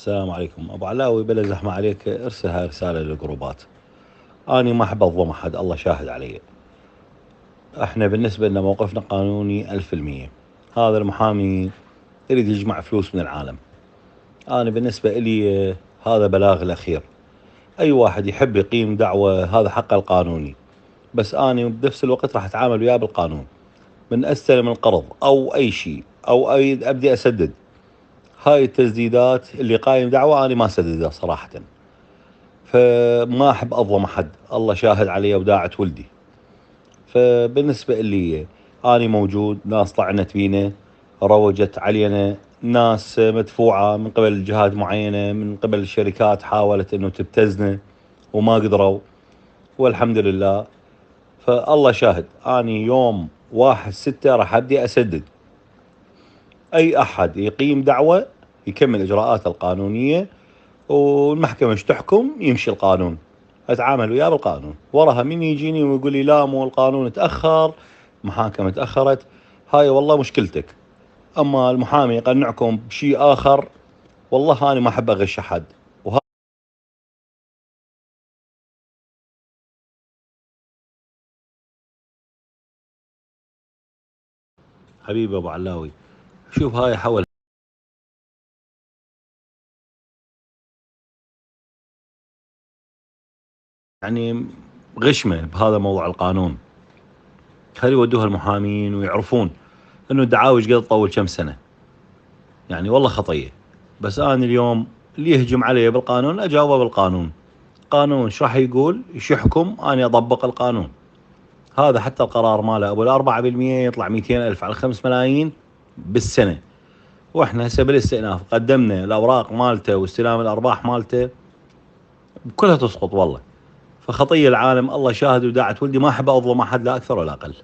السلام عليكم ابو علاوي، بلا زحمه عليك ارسل هاي رساله للجروبات. اني ما احب اظلم احد، الله شاهد علي. احنا بالنسبه لنا موقفنا قانوني 1000%. هذا المحامي يريد يجمع فلوس من العالم. انا بالنسبه لي هذا بلاغ الاخير. اي واحد يحب يقيم دعوه هذا حقه القانوني، بس اني بنفس الوقت راح اتعامل وياه بالقانون. من استلم القرض او اي شيء او اي ابدي اسدد، هاي التسديدات اللي قايم دعوه انا ما اسددها صراحه. فما احب اظلم احد، الله شاهد علي وداعة ولدي. فبالنسبة لي اني موجود، ناس طعنت بينا، روجت علينا، ناس مدفوعة من قبل جهات معينة، من قبل الشركات حاولت انه تبتزنا وما قدروا، والحمد لله. فالله شاهد اني يوم 1/6 راح ابدي اسدد. اي احد يقيم دعوة يكمل اجراءاته القانونية، والمحكمة ايش تحكم يمشي القانون. اتعامل وياه بالقانون، وراها من يجيني ويقول لي لا مو القانون تأخر، محاكمة تأخرت، هاي والله مشكلتك. اما المحامي يقنعكم بشيء اخر، والله انا ما احب اغش احد. حبيبي ابو علاوي، شوف هاي حول يعني غشمة بهذا موضوع القانون. خلي يودوها المحامين ويعرفون انه الدعاوى ايش قد تطول كم سنة. يعني والله خطية. بس انا اليوم اللي يهجم علي بالقانون اجاوبه بالقانون. قانون ايش راح يقول ايش يحكم، انا اطبق القانون. هذا حتى القرار ماله ابو ال4% يطلع 200 الف على 5 ملايين بالسنة. واحنا هسه بالاستئناف قدمنا الاوراق مالته واستلام الارباح مالته، كلها تسقط والله. فخطية العالم، الله شاهد وداعة ولدي، ما احب اظلم احد لا اكثر ولا اقل.